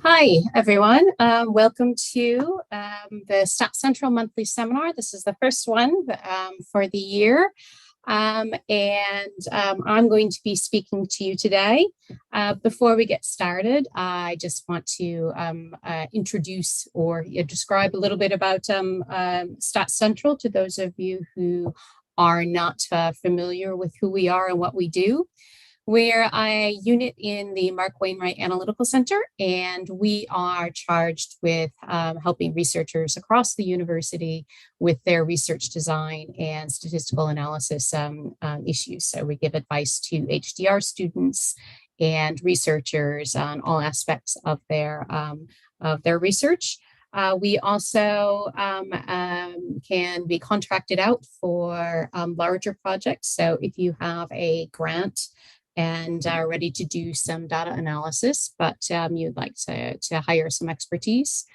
Hi, everyone. Welcome to the Stat Central monthly seminar. This is the first one for the year. I'm going to be speaking to you today. Before we get started, I just want to introduce or describe a little bit about Stat Central to those of you who are not familiar with who we are and what we do. We're a unit in the Mark Wainwright Analytical Center, and we are charged with helping researchers across the university with their research design and statistical analysis issues. So we give advice to HDR students and researchers on all aspects of their research. We also can be contracted out for larger projects. So if you have a grant and are ready to do some data analysis, but you'd like to hire some expertise,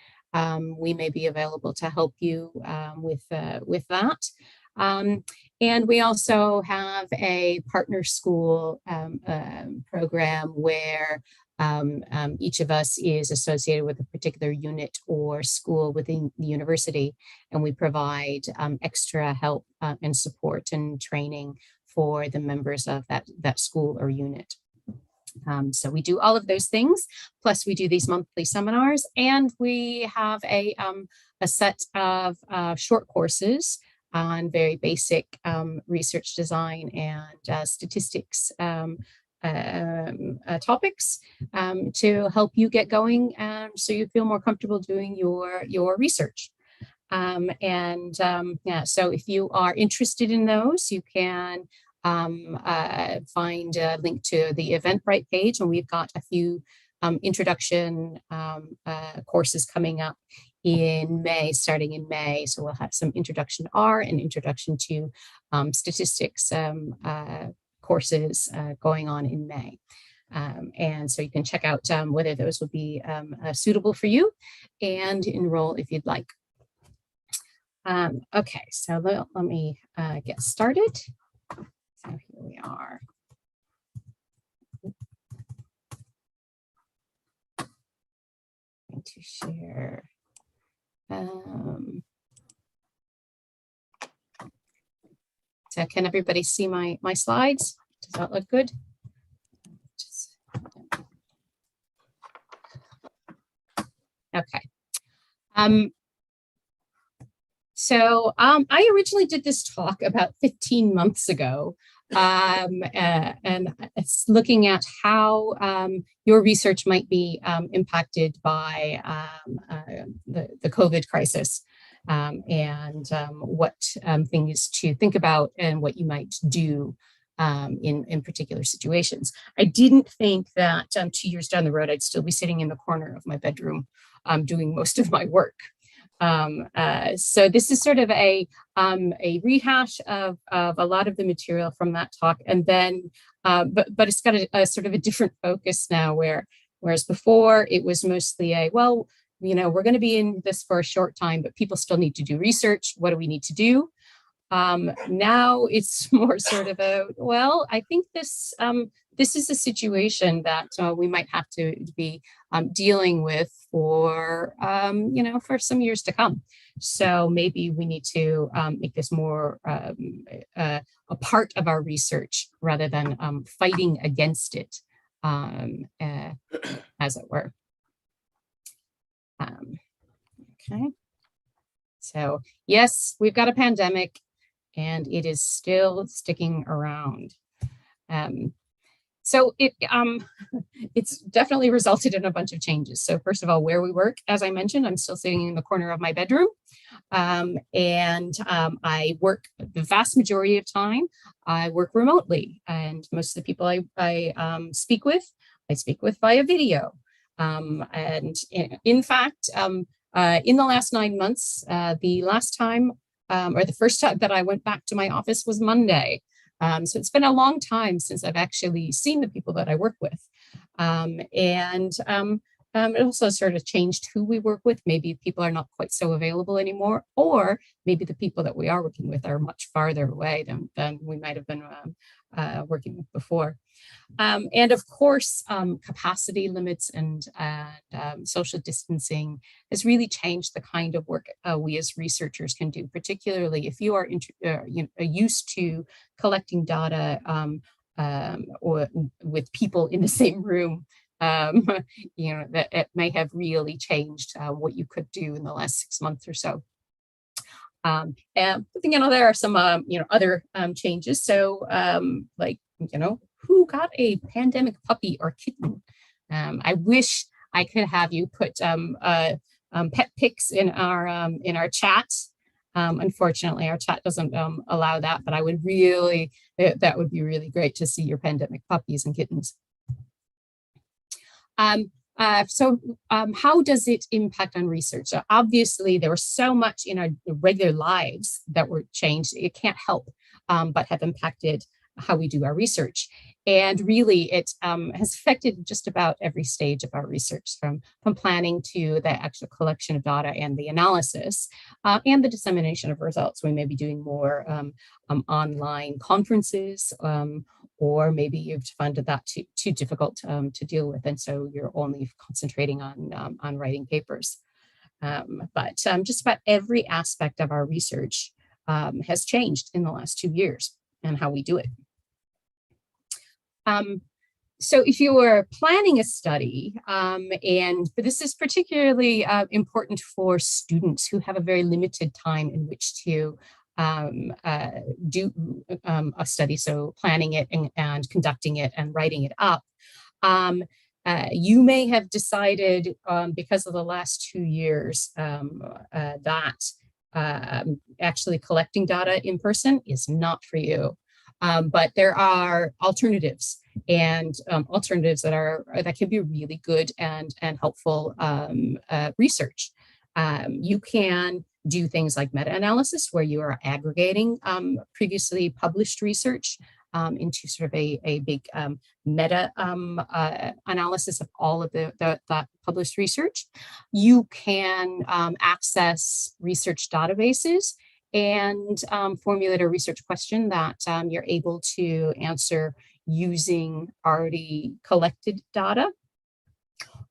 we may be available to help you with that. And we also have a partner school program where each of us is associated with a particular unit or school within the university, and we provide extra help and support and training for the members of that school or unit. So we do all of those things, plus we do these monthly seminars, and we have a set of short courses on very basic research design and statistics topics to help you get going so you feel more comfortable doing your research. So if you are interested in those, you can find a link to the Eventbrite page, and we've got a few introduction courses coming up in May, starting in May. So we'll have some introduction to R and introduction to statistics courses going on in May. And so you can check out whether those will be suitable for you and enroll if you'd like. Okay, so let me get started. So here we are. I'm going to share. So can everybody see my slides? Does that look good? Okay. So I originally did this talk about 15 months ago, and it's looking at how your research might be impacted by the COVID crisis, and what things to think about and what you might do in particular situations. I didn't think that 2 years down the road, I'd still be sitting in the corner of my bedroom doing most of my work. So this is sort of a rehash of a lot of the material from that talk, and then but it's got a sort of a different focus now, whereas before it was mostly we're going to be in this for a short time, but people still need to do research. What do we need to do? Now it's more sort of I think this is a situation that we might have to be dealing with for some years to come. So maybe we need to make this more a part of our research rather than fighting against it, as it were. Okay. So yes, we've got a pandemic, and it is still sticking around. So it's definitely resulted in a bunch of changes. So first of all, where we work, as I mentioned, I'm still sitting in the corner of my bedroom, and I work the vast majority of time. I work remotely, and most of the people I speak with via video. And in fact, in the last 9 months, the last time or the first time that I went back to my office was Monday. So it's been a long time since I've actually seen the people that I work with. It also sort of changed who we work with. Maybe people are not quite so available anymore, or maybe the people that we are working with are much farther away than we might have been working with before. And of course, capacity limits and social distancing has really changed the kind of work we as researchers can do, particularly if you are used to collecting data or with people in the same room. That it may have really changed what you could do in the last 6 months or so. And there are some other changes. So who got a pandemic puppy or kitten? I wish I could have you put pet pics in our chat. Unfortunately, our chat doesn't allow that, but I would really, that would be really great to see your pandemic puppies and kittens. How does it impact on research? So obviously, there was so much in our regular lives that were changed. It can't help but have impacted how we do our research. And really, it has affected just about every stage of our research, from planning to the actual collection of data and the analysis and the dissemination of results. We may be doing more online conferences, or maybe you've found that too difficult to deal with, and so you're only concentrating on writing papers. But just about every aspect of our research has changed in the last 2 years and how we do it. So if you were planning a study, and this is particularly important for students who have a very limited time in which to do a study, so planning it and conducting it and writing it up, you may have decided because of the last 2 years that actually collecting data in person is not for you. But there are alternatives, and alternatives that can be really good and helpful research. You can do things like meta-analysis, where you are aggregating previously published research into sort of a big meta analysis of all of that published research. You can access research databases and formulate a research question that you're able to answer using already collected data.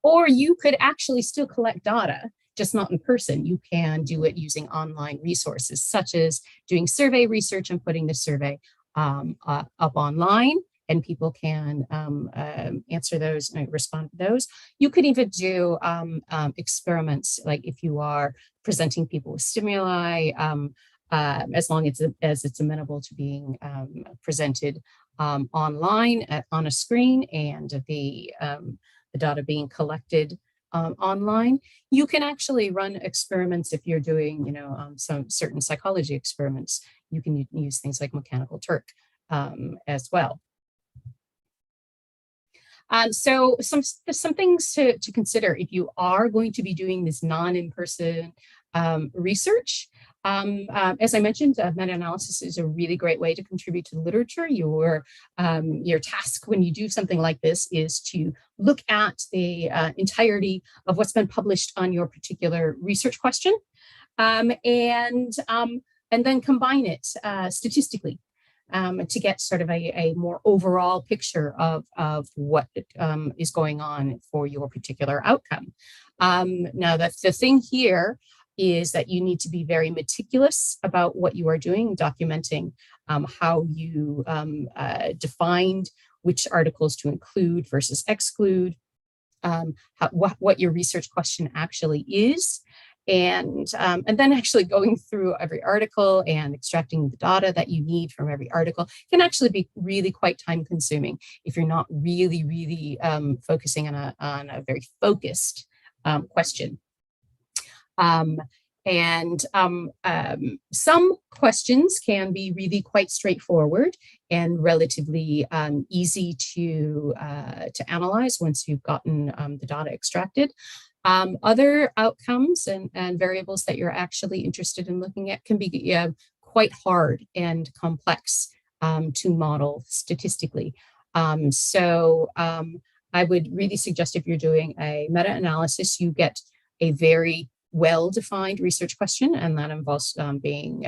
Or you could actually still collect data, just not in person. You can do it using online resources, such as doing survey research and putting the survey up online, and people can answer those and respond to those. You could even do experiments, like if you are presenting people with stimuli, as long as it's amenable to being presented online on a screen, and the data being collected online. You can actually run experiments if you're doing, some certain psychology experiments. You can use things like Mechanical Turk as well. So some things to consider if you are going to be doing this non-in-person research. As I mentioned, meta-analysis is a really great way to contribute to the literature. Your task when you do something like this is to look at the entirety of what's been published on your particular research question, and then combine it statistically to get sort of a more overall picture of what is going on for your particular outcome. Now, the thing here is that you need to be very meticulous about what you are doing, documenting how you defined which articles to include versus exclude, what your research question actually is, and then actually going through every article and extracting the data that you need from every article can actually be really quite time consuming if you're not really focusing on a very focused question. Some questions can be really quite straightforward and relatively easy to analyze once you've gotten the data extracted. Other outcomes and variables that you're actually interested in looking at can be quite hard and complex to model statistically. So I would really suggest, if you're doing a meta-analysis, you get a very well-defined research question, and that involves being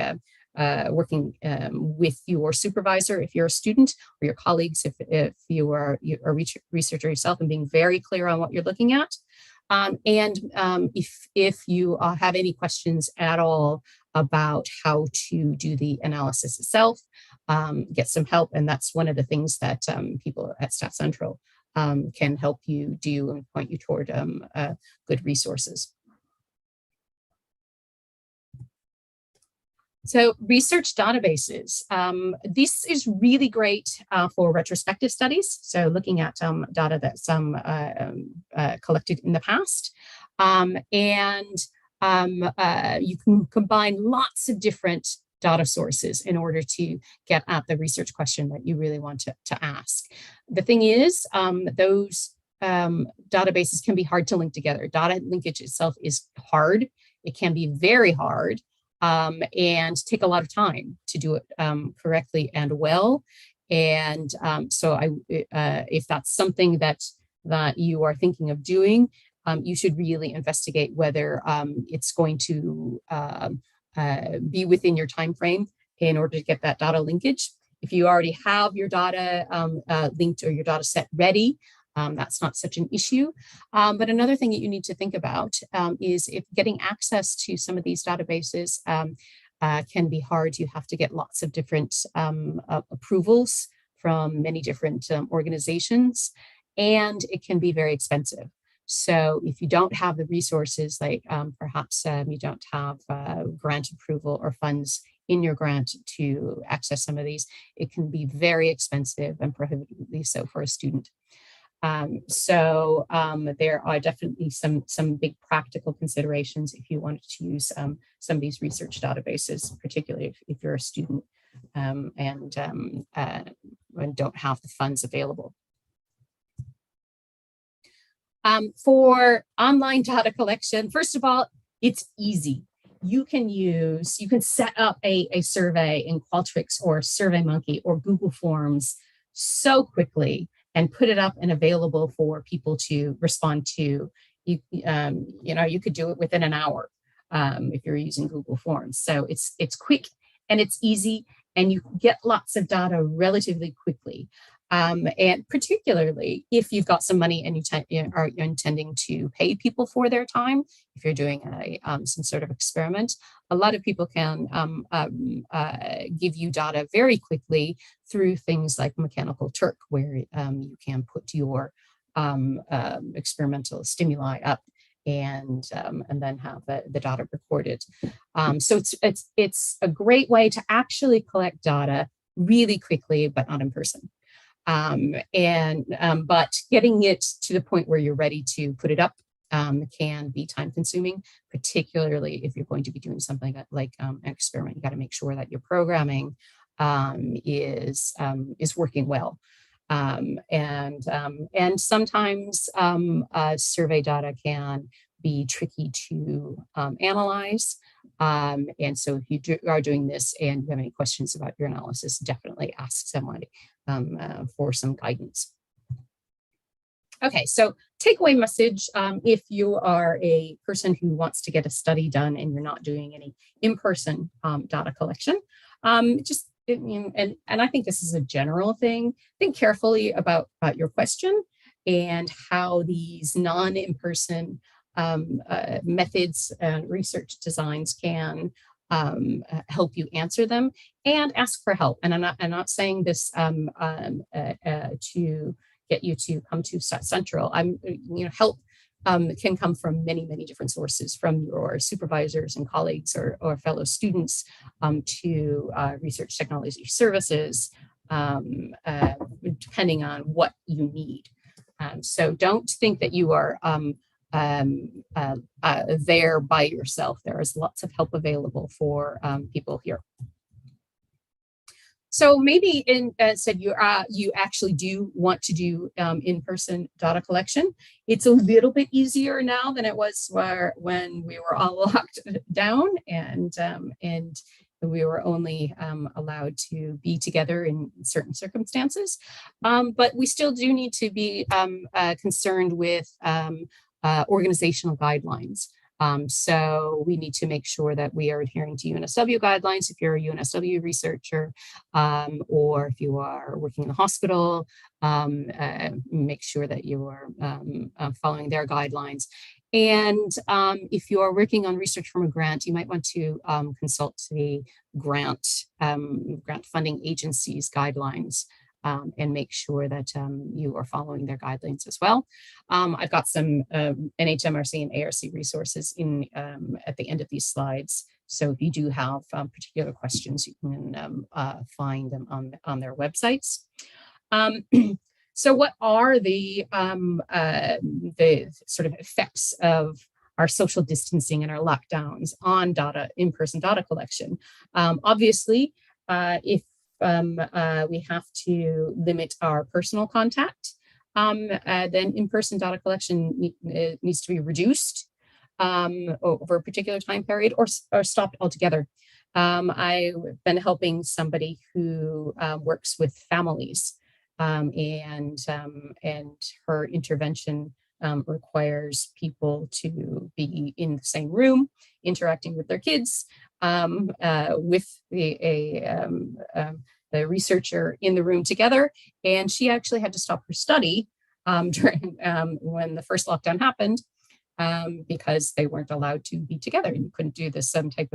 working with your supervisor if you're a student, or your colleagues if you are a researcher yourself, and being very clear on what you're looking at. If you have any questions at all about how to do the analysis itself, get some help. And that's one of the things that people at Stat Central can help you do and point you toward good resources. So research databases. This is really great for retrospective studies. So looking at data that's collected in the past. You can combine lots of different data sources in order to get at the research question that you really want to ask. The thing is, those databases can be hard to link together. Data linkage itself is hard. It can be very hard. And take a lot of time to do it correctly and well. And if that's something that you are thinking of doing, you should really investigate whether it's going to be within your time frame in order to get that data linkage. If you already have your data linked or your data set ready, that's not such an issue. But another thing that you need to think about is if getting access to some of these databases can be hard. You have to get lots of different approvals from many different organizations, and it can be very expensive. So if you don't have the resources, like perhaps you don't have grant approval or funds in your grant to access some of these, it can be very expensive and prohibitively so for a student. There are definitely some big practical considerations if you wanted to use some of these research databases, particularly if you're a student and don't have the funds available. For online data collection, first of all, it's easy. You can set up a survey in Qualtrics or SurveyMonkey or Google Forms so quickly and put it up and available for people to respond to. You could do it within an hour if you're using Google Forms. So it's quick and it's easy, and you get lots of data relatively quickly. And particularly if you've got some money and you're intending to pay people for their time, if you're doing some sort of experiment, a lot of people can give you data very quickly through things like Mechanical Turk, where you can put your experimental stimuli up and then have the data recorded. So it's a great way to actually collect data really quickly, but not in person. But getting it to the point where you're ready to put it up can be time consuming, particularly if you're going to be doing something like an experiment. You got to make sure that your programming is working well. And sometimes survey data can be tricky to analyze. And so if you are doing this and you have any questions about your analysis, definitely ask somebody for some guidance. Okay, so takeaway message, if you are a person who wants to get a study done and you're not doing any in-person data collection, and I think this is a general thing, think carefully about your question and how these non-in-person methods and research designs can help you answer them, and ask for help. And I'm not saying this to get you to come to Stat Central. Help can come from many, many different sources, from your supervisors and colleagues or fellow students to research technology services, depending on what you need. So don't think that you are there by yourself. There is lots of help available for people here. So maybe you actually do want to do in-person data collection. It's a little bit easier now than it was when we were all locked down and we were only allowed to be together in certain circumstances. But we still do need to be concerned with organizational guidelines. So we need to make sure that we are adhering to UNSW guidelines if you're a UNSW researcher, or if you are working in the hospital, make sure that you are following their guidelines. And if you are working on research from a grant, you might want to consult the grant funding agencies guidelines, and make sure that you are following their guidelines as well. I've got some NHMRC and ARC resources in at the end of these slides. So if you do have particular questions, you can find them on their websites. So what are the sort of effects of our social distancing and our lockdowns on in-person data collection? Obviously, if we have to limit our personal contact, then in-person data collection needs to be reduced over a particular time period, or stopped altogether. I've been helping somebody who works with families, and her intervention requires people to be in the same room, interacting with their kids, with the researcher in the room together. And she actually had to stop her study during when the first lockdown happened, because they weren't allowed to be together, and you couldn't do this some type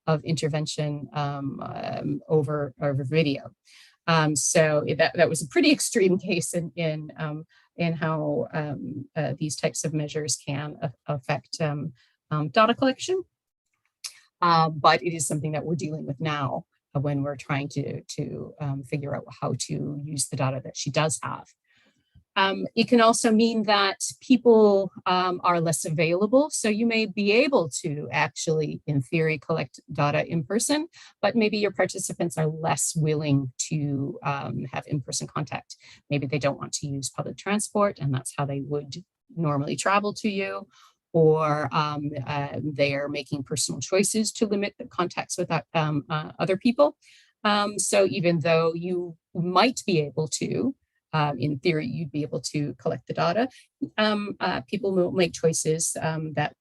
of intervention over video. So that was a pretty extreme case in how these types of measures can affect data collection. But it is something that we're dealing with now when we're trying to figure out how to use the data that she does have. It can also mean that people are less available. So you may be able to actually, in theory, collect data in person, but maybe your participants are less willing to have in-person contact. Maybe they don't want to use public transport, and that's how they would normally travel to you. Or they are making personal choices to limit the contacts with other people. So even though you might be able to, in theory, you'd be able to collect the data, people will make choices that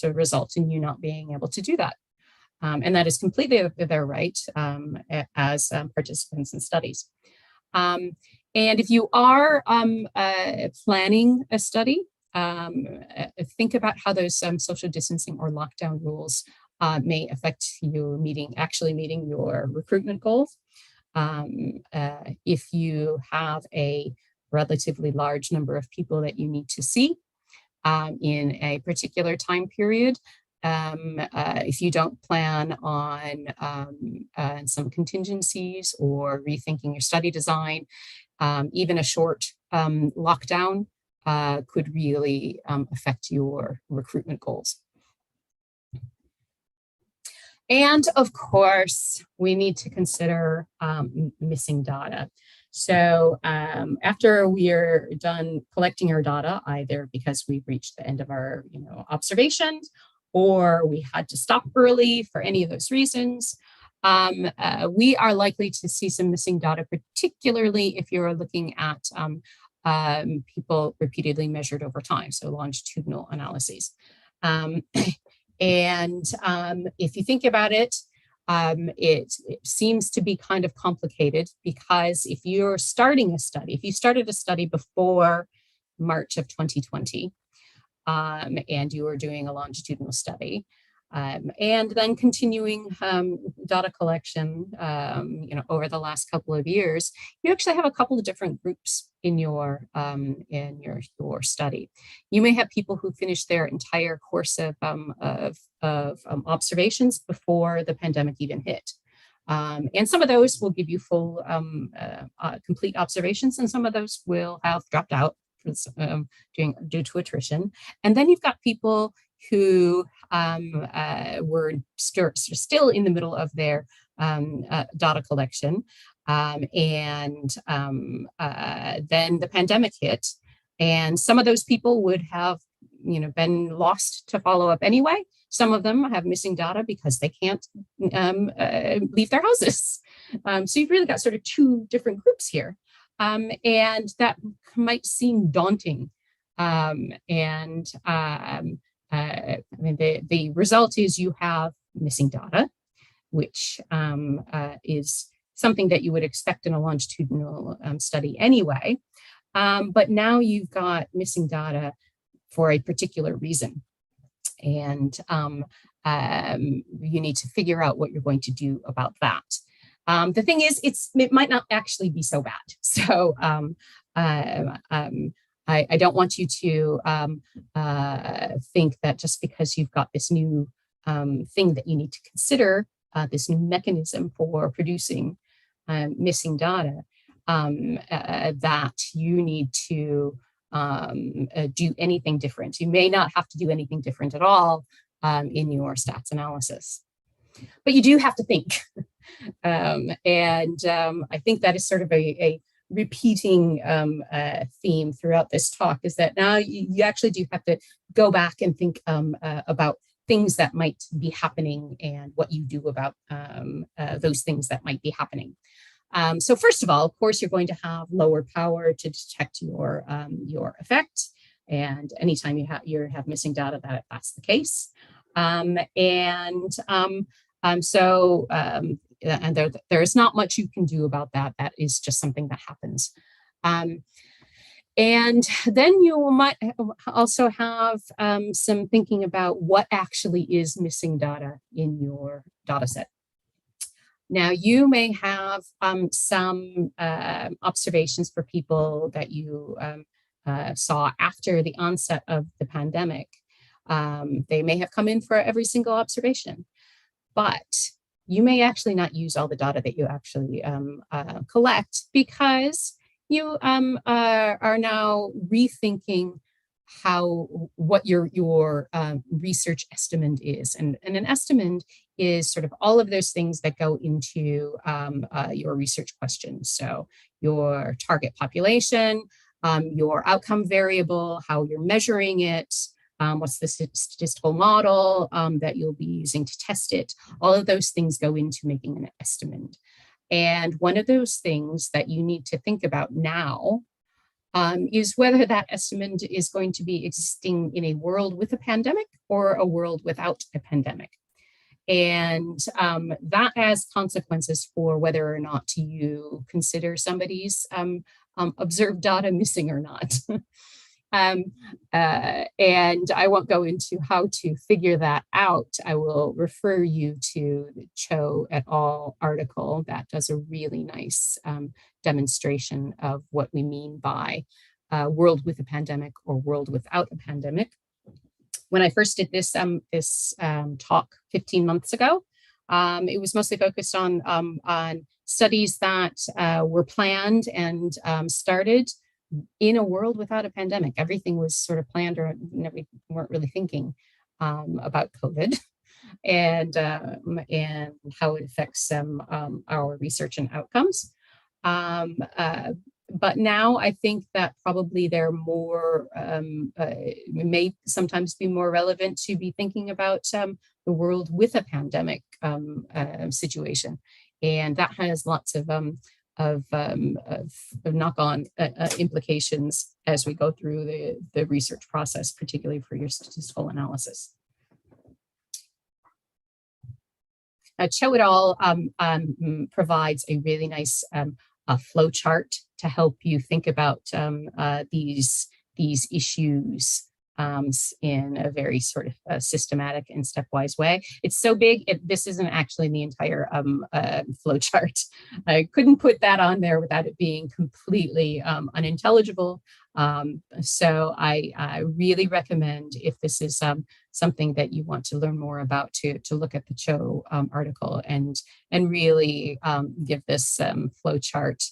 result in you not being able to do that. And that is completely their right as participants in studies. And if you are planning a study, think about how those social distancing or lockdown rules may affect you actually meeting your recruitment goals. If you have a relatively large number of people that you need to see in a particular time period, if you don't plan on some contingencies or rethinking your study design, even a short lockdown could really affect your recruitment goals. And of course, we need to consider missing data. So after we're done collecting our data, either because we've reached the end of our observations, or we had to stop early for any of those reasons, we are likely to see some missing data, particularly if you're looking at people repeatedly measured over time, so longitudinal analyses. And if you think about it, it seems to be kind of complicated, because if you're starting a study, if you started a study before March of 2020, and you were doing a longitudinal study, and then continuing data collection, over the last couple of years, you actually have a couple of different groups in your study. You may have people who finished their entire course of observations before the pandemic even hit. And some of those will give you full, complete observations, and some of those will have dropped out due to attrition. And then you've got people who were still in the middle of their data collection, and then the pandemic hit, and some of those people would have been lost to follow up anyway. Some of them have missing data because they can't leave their houses. So you've really got sort of two different groups here, and that might seem daunting. the result is you have missing data, which is something that you would expect in a longitudinal study anyway. But now you've got missing data for a particular reason. And you need to figure out what you're going to do about that. The thing is, it might not actually be so bad. So I don't want you to think that just because you've got this new thing that you need to consider, this new mechanism for producing missing data, that you need to do anything different. You may not have to do anything different at all in your stats analysis, but you do have to think. I think that is sort of a repeating theme throughout this talk, is that now you actually do have to go back and think about things that might be happening and what you do about those things that might be happening. So first of all, of course, you're going to have lower power to detect your effect. And anytime you have missing data, that's the case. And there is not much you can do about that. That is just something that happens. And then you might also have some thinking about what actually is missing data in your data set. Now, you may have some observations for people that you saw after the onset of the pandemic. They may have come in for every single observation, but you may actually not use all the data that you actually collect, because you are now rethinking what your research estimate is. And an estimate is sort of all of those things that go into your research questions. So your target population, your outcome variable, how you're measuring it, what's the statistical model that you'll be using to test it. All of those things go into making an estimate. And one of those things that you need to think about now is whether that estimate is going to be existing in a world with a pandemic or a world without a pandemic. And that has consequences for whether or not you consider somebody's observed data missing or not. And I won't go into how to figure that out. I will refer you to the Cho et al. Article that does a really nice demonstration of what we mean by world with a pandemic or world without a pandemic. When I first did this talk 15 months ago, it was mostly focused on studies that were planned and started in a world without a pandemic. Everything was sort of planned, or we weren't really thinking about COVID and how it affects our research and outcomes. But now I think that probably they're more, may sometimes be more relevant to be thinking about the world with a pandemic situation. And that has lots of knock-on implications as we go through the research process, particularly for your statistical analysis. Cho et al. Provides a really nice flow chart to help you think about these issues in a very sort of systematic and stepwise way. It's so big, this isn't actually the entire flow chart. I couldn't put that on there without it being completely unintelligible. So I really recommend, if this is something that you want to learn more about, to look at the Cho article and really give this flow chart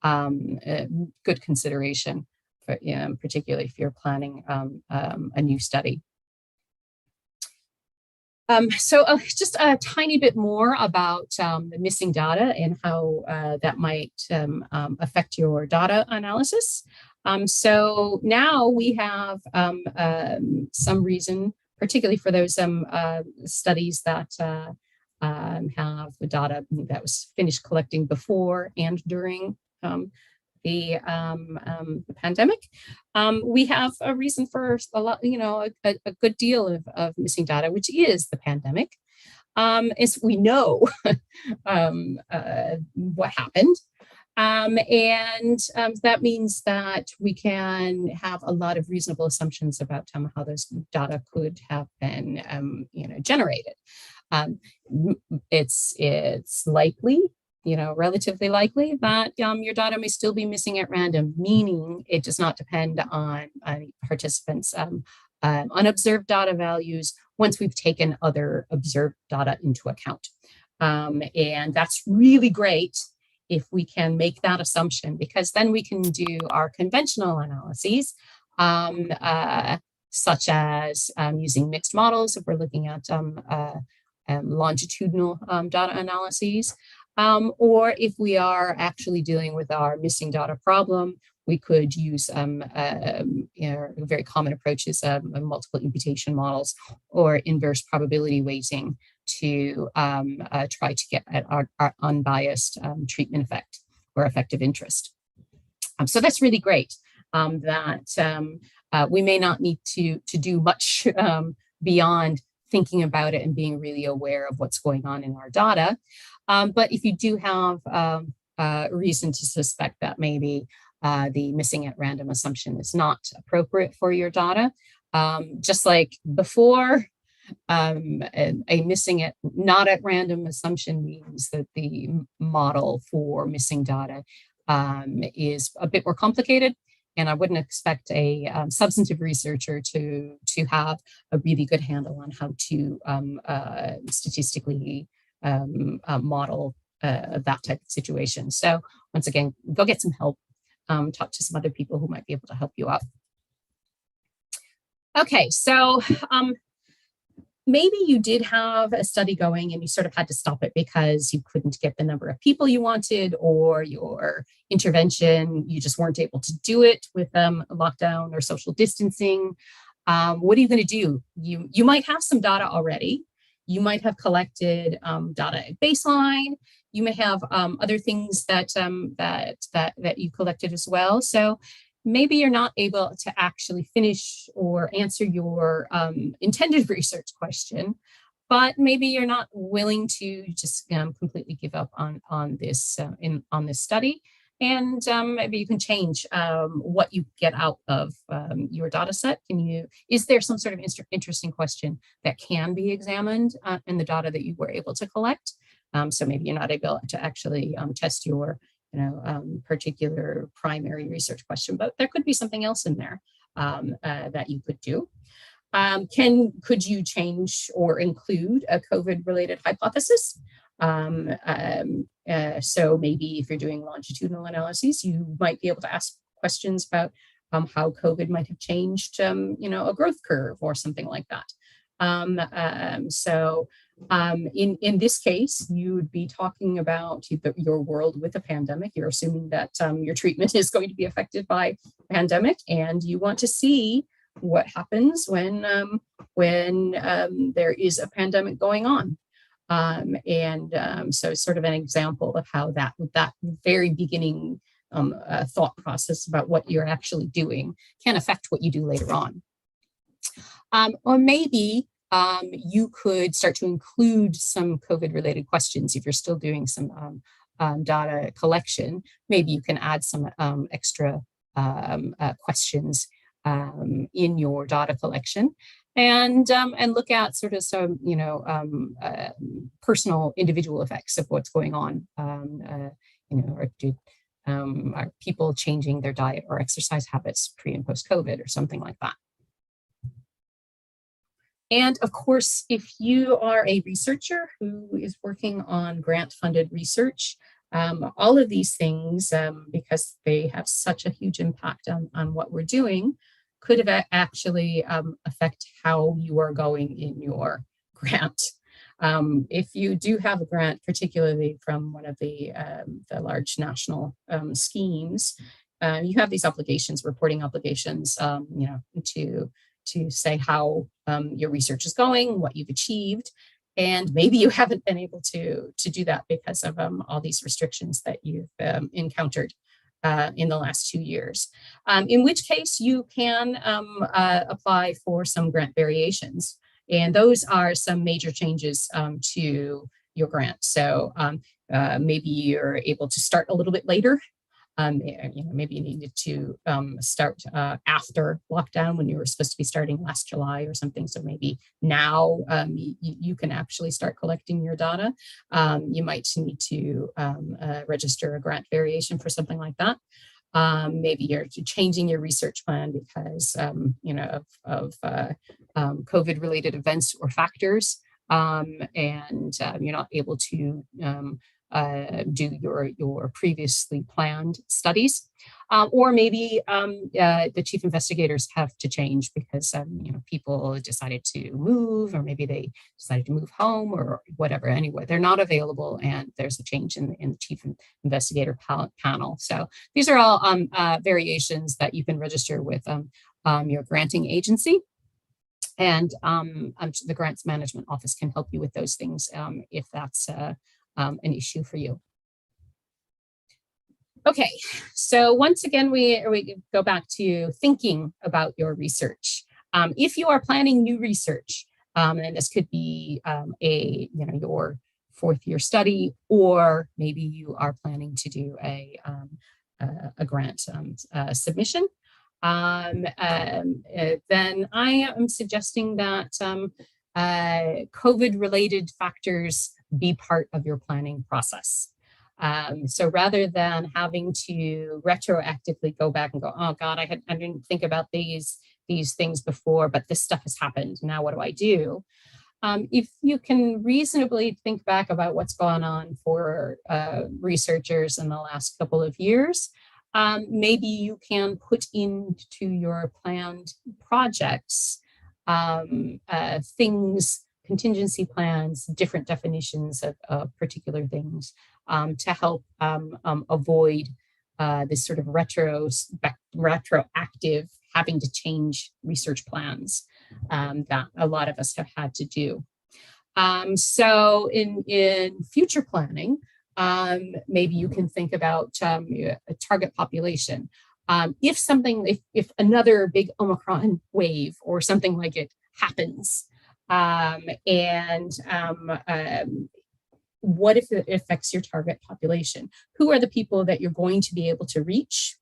good consideration, for, particularly if you're planning a new study. So just a tiny bit more about the missing data and how that might affect your data analysis. So now we have some reason, particularly for those studies that have the data that was finished collecting before and during the pandemic, we have a reason for a lot, a good deal of missing data, which is the pandemic. Is we know what happened. And that means that we can have a lot of reasonable assumptions about how those data could have been, generated. It's likely, relatively likely that your data may still be missing at random, meaning it does not depend on participants' unobserved data values once we've taken other observed data into account. And that's really great if we can make that assumption, because then we can do our conventional analyses, such as using mixed models if we're looking at longitudinal data analyses, or if we are actually dealing with our missing data problem, we could use very common approaches, multiple imputation models or inverse probability weighting to try to get at our unbiased treatment effect or effective interest. So that's really great that we may not need to do much beyond thinking about it and being really aware of what's going on in our data. But if you do have reason to suspect that maybe the missing at random assumption is not appropriate for your data, just like before, a missing at not at random assumption means that the model for missing data is a bit more complicated. And I wouldn't expect a substantive researcher to have a really good handle on how to statistically model that type of situation. So once again, go get some help. Talk to some other people who might be able to help you out. Okay, so maybe you did have a study going and you sort of had to stop it because you couldn't get the number of people you wanted, or your intervention, you just weren't able to do it with lockdown or social distancing. What are you going to do? You might have some data already. You might have collected data at baseline. You may have other things that you collected as well. So maybe you're not able to actually finish or answer your intended research question, but maybe you're not willing to just completely give up on this study. And maybe you can change what you get out of your data set. Is there some sort of interesting question that can be examined in the data that you were able to collect? So maybe you're not able to actually test your particular primary research question, but there could be something else in there that you could do. Could you change or include a COVID-related hypothesis? So maybe if you're doing longitudinal analyses, you might be able to ask questions about how COVID might have changed, a growth curve or something like that. In this case, you would be talking about your world with a pandemic. You're assuming that your treatment is going to be affected by pandemic, and you want to see what happens when there is a pandemic going on. So sort of an example of how that very beginning thought process about what you're actually doing can affect what you do later on. Or maybe you could start to include some COVID-related questions if you're still doing some data collection. Maybe you can add some extra questions in your data collection, and look at sort of some personal individual effects of what's going on. Are people changing their diet or exercise habits pre and post COVID or something like that? And of course, if you are a researcher who is working on grant-funded research, all of these things, because they have such a huge impact on what we're doing, could have actually affect how you are going in your grant. If you do have a grant, particularly from one of the large national schemes, you have these obligations, reporting obligations, to say how your research is going, what you've achieved, and maybe you haven't been able to do that because of all these restrictions that you've encountered in the last 2 years, in which case you can apply for some grant variations. And those are some major changes to your grant. So maybe you're able to start a little bit later. Maybe you needed to start after lockdown when you were supposed to be starting last July or something. So maybe now you can actually start collecting your data. You might need to register a grant variation for something like that. Maybe you're changing your research plan because of COVID-related events or factors, and you're not able to do your previously planned studies, or maybe the chief investigators have to change because people decided to move, or maybe they decided to move home or whatever. Anyway, they're not available, and there's a change in the chief investigator panel. So these are all variations that you can register with your granting agency. And the Grants Management Office can help you with those things if that's an issue for you. Okay, so once again, we go back to thinking about your research. If you are planning new research, and this could be your 4th year study, or maybe you are planning to do a grant submission, then I am suggesting that COVID-related factors be part of your planning process. So rather than having to retroactively go back and go, oh God, I didn't think about these things before, but this stuff has happened. Now what do I do? If you can reasonably think back about what's gone on for researchers in the last couple of years, maybe you can put into your planned projects things, contingency plans, different definitions of particular things to help avoid this sort of retroactive having to change research plans that a lot of us have had to do. So in future planning, maybe you can think about a target population. If another big Omicron wave or something like it happens, what if it affects your target population? Who are the people that you're going to be able to reach?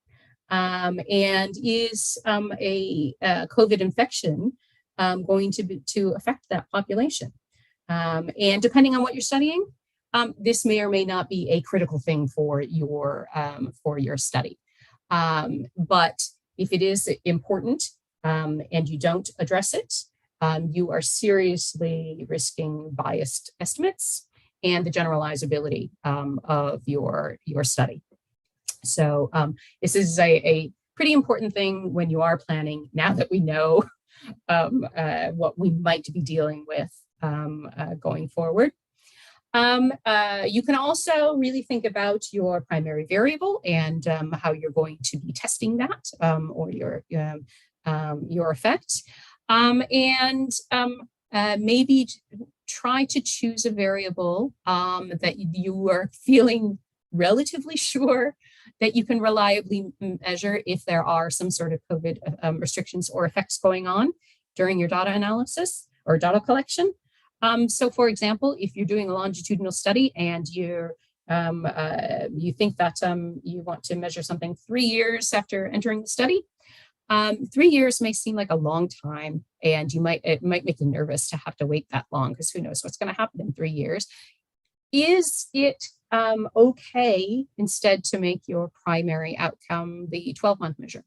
And is a COVID infection going to affect that population? And depending on what you're studying, this may or may not be a critical thing for your study. But if it is important and you don't address it, you are seriously risking biased estimates and the generalizability of your study. So this is a pretty important thing when you are planning, now that we know what we might be dealing with going forward. You can also really think about your primary variable and how you're going to be testing that or your effect. Maybe try to choose a variable that you are feeling relatively sure that you can reliably measure if there are some sort of COVID restrictions or effects going on during your data analysis or data collection. So for example, if you're doing a longitudinal study and you think that you want to measure something 3 years after entering the study, 3 years may seem like a long time, and it might make you nervous to have to wait that long, because who knows what's going to happen in 3 years. Is it okay instead to make your primary outcome the 12-month measure?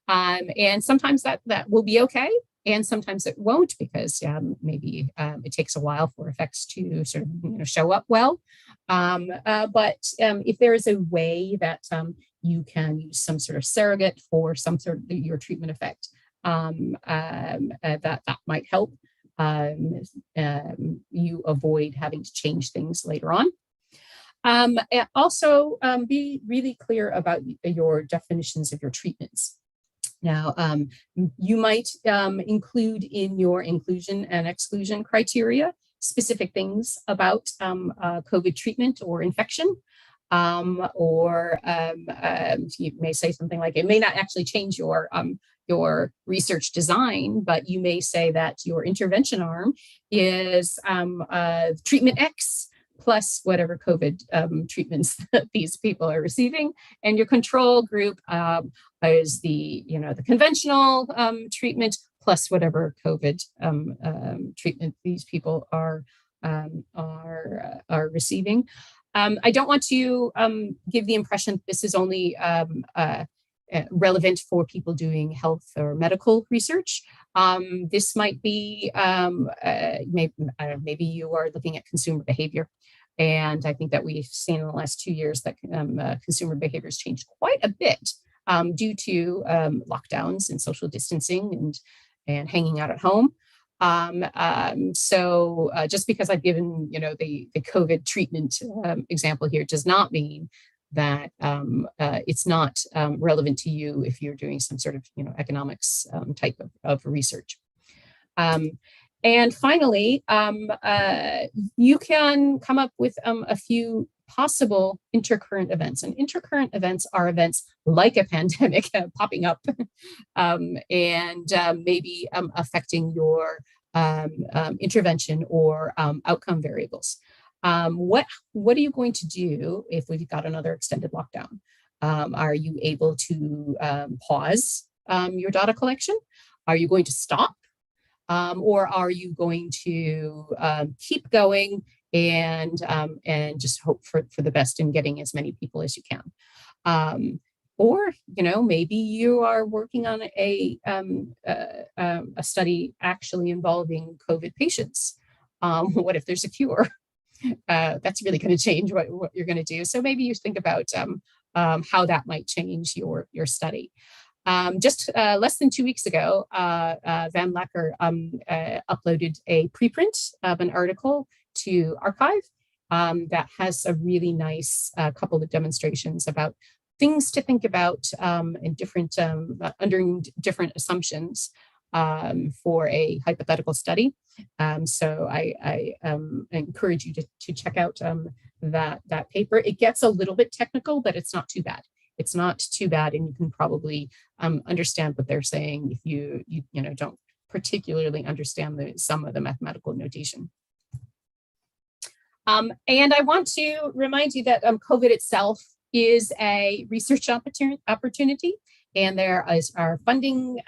And sometimes that will be okay, and sometimes it won't, because maybe it takes a while for effects to sort of show up well. But if there is a way that you can use some sort of surrogate for some sort of your treatment effect, that might help you avoid having to change things later on. Also, be really clear about your definitions of your treatments. Now, you might include in your inclusion and exclusion criteria specific things about COVID treatment or infection. You may say something like, it may not actually change your research design, but you may say that your intervention arm is treatment X plus whatever COVID treatments that these people are receiving, and your control group is the conventional treatment plus whatever COVID treatment these people are receiving. I don't want to give the impression that this is only relevant for people doing health or medical research. This might be, maybe you are looking at consumer behavior. And I think that we've seen in the last 2 years that consumer behavior has changed quite a bit due to lockdowns and social distancing and hanging out at home. So just because I've given, the COVID treatment example here does not mean that it's not relevant to you if you're doing some sort of, economics type of research. And finally, you can come up with a few possible intercurrent events. And intercurrent events are events like a pandemic popping up and maybe affecting your intervention or outcome variables. What are you going to do if we've got another extended lockdown? Are you able to pause your data collection? Are you going to stop? Or are you going to keep going and just hope for the best in getting as many people as you can? Or, maybe you are working on a study actually involving COVID patients. What if there's a cure? That's really going to change what you're going to do. So maybe you think about how that might change your study. Just less than 2 weeks ago, Van Lacker uploaded a preprint of an article to arXiv that has a really nice couple of demonstrations about things to think about in different under different assumptions for a hypothetical study. So I encourage you to check out that paper. It gets a little bit technical, but it's not too bad. It's not too bad, and you can probably understand what they're saying if you don't particularly understand some of the mathematical notation. And I want to remind you that COVID itself is a research opportunity, and there are funding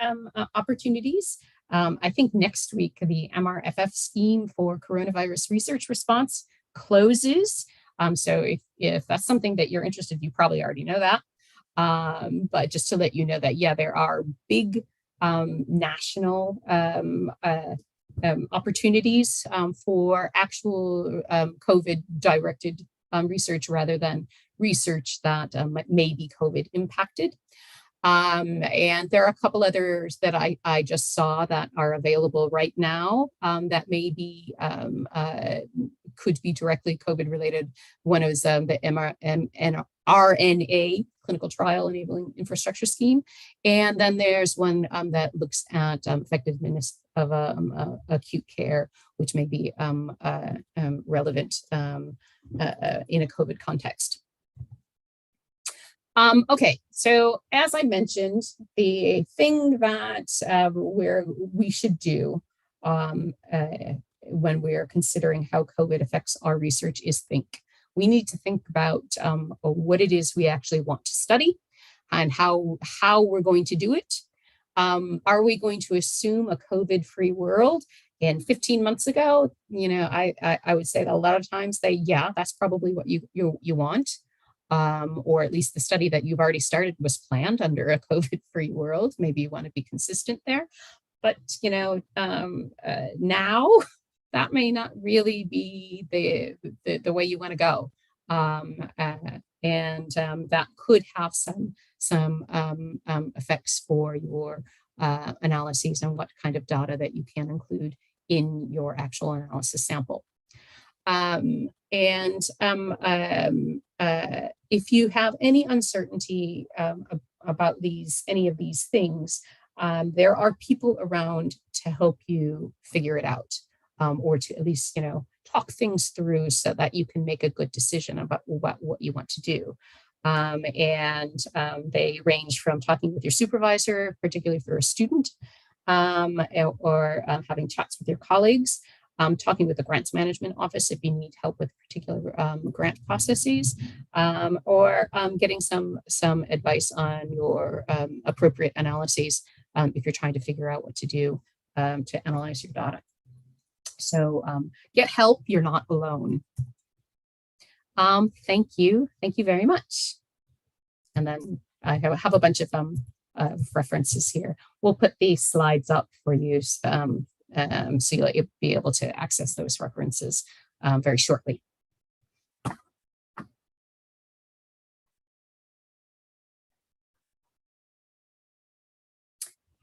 opportunities. I think next week, the MRFF scheme for coronavirus research response closes. So if that's something that you're interested in, you probably already know that. But just to let you know that, yeah, there are big national opportunities for actual COVID-directed research rather than research that may be COVID impacted. And there are a couple others that I just saw that are available right now that maybe could be directly COVID related. One is the RNA clinical trial enabling infrastructure scheme. And then there's one that looks at effectiveness of acute care, which may be relevant in a COVID context. Okay, so as I mentioned, the thing that we should do when we're considering how COVID affects our research is think. We need to think about what it is we actually want to study and how we're going to do it. Are we going to assume a COVID-free world? And 15 months ago, I would say that a lot of times that's probably what you want. Or at least the study that you've already started was planned under a COVID-free world. Maybe you want to be consistent there. But, now that may not really be the way you want to go. And that could have some effects for your analyses and what kind of data that you can include in your actual analysis sample. If you have any uncertainty about any of these things, there are people around to help you figure it out, or to at least talk things through so that you can make a good decision about what you want to do. They range from talking with your supervisor, particularly if you're a student, or having chats with your colleagues, talking with the grants management office if you need help with particular grant processes, or getting some advice on your appropriate analyses if you're trying to figure out what to do to analyze your data. So get help, you're not alone. Thank you very much. And then I have a bunch of references here. We'll put these slides up for you so you'll be able to access those references very shortly.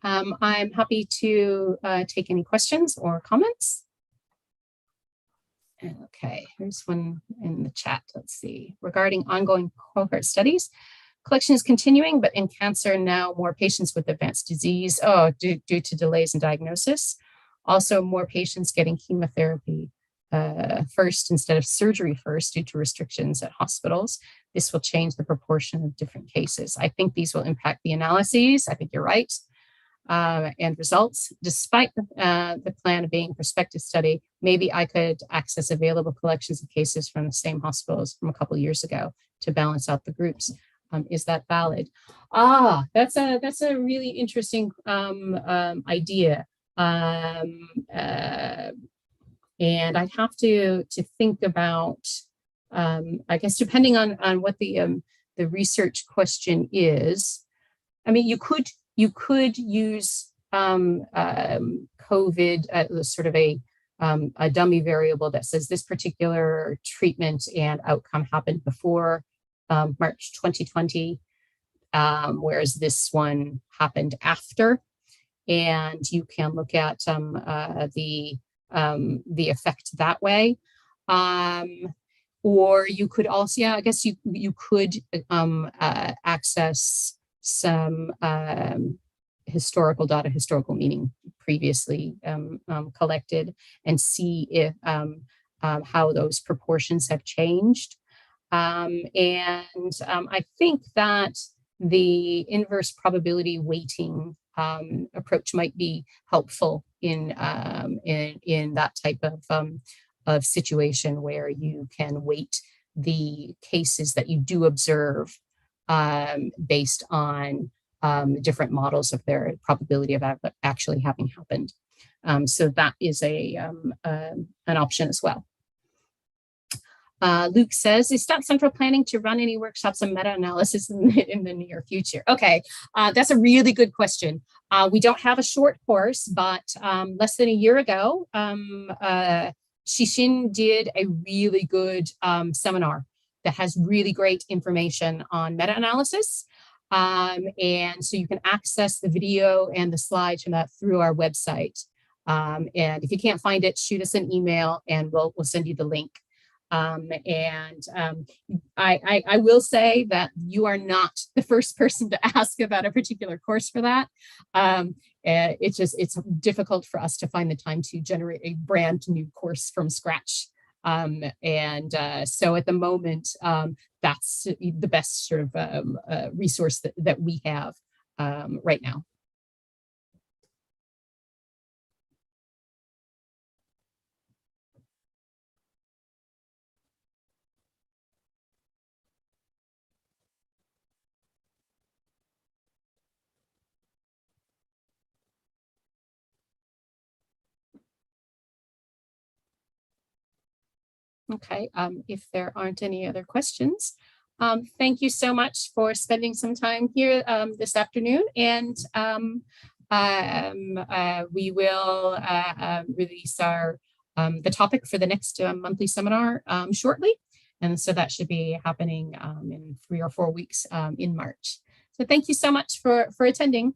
I'm happy to take any questions or comments. Okay, here's one in the chat. Let's see. Regarding ongoing cohort studies, collection is continuing, but in cancer now more patients with advanced disease due to delays in diagnosis. Also more patients getting chemotherapy first instead of surgery first due to restrictions at hospitals. This will change the proportion of different cases. I think these will impact the analyses. I think you're right. And results. Despite the plan of being a prospective study, maybe I could access available collections of cases from the same hospitals from a couple of years ago to balance out the groups. Is that valid? That's a really interesting idea. And I'd have to think about, I guess, depending on what the research question is. I mean, you could use COVID as sort of a dummy variable that says this particular treatment and outcome happened before March 2020, whereas this one happened after. And you can look at the effect that way. Or you could also, I guess you could access some historical data, historical meaning previously collected, and see if how those proportions have changed. I think that the inverse probability weighting approach might be helpful in that type of situation where you can weight the cases that you do observe based on different models of their probability of actually having happened. So that is an option as well. Luke says, is Stat Central planning to run any workshops on meta-analysis in the near future? Okay, that's a really good question. We don't have a short course, but less than a year ago, Shishin did a really good seminar that has really great information on meta-analysis. And so you can access the video and the slides from that through our website. And if you can't find it, shoot us an email and we'll send you the link. I will say that you are not the first person to ask about a particular course for that. It's difficult for us to find the time to generate a brand new course from scratch. So at the moment, that's the best sort of resource that we have right now. Okay, if there aren't any other questions, thank you so much for spending some time here this afternoon, and we will release the topic for the next monthly seminar shortly, and so that should be happening in 3 or 4 weeks in March. So thank you so much for attending.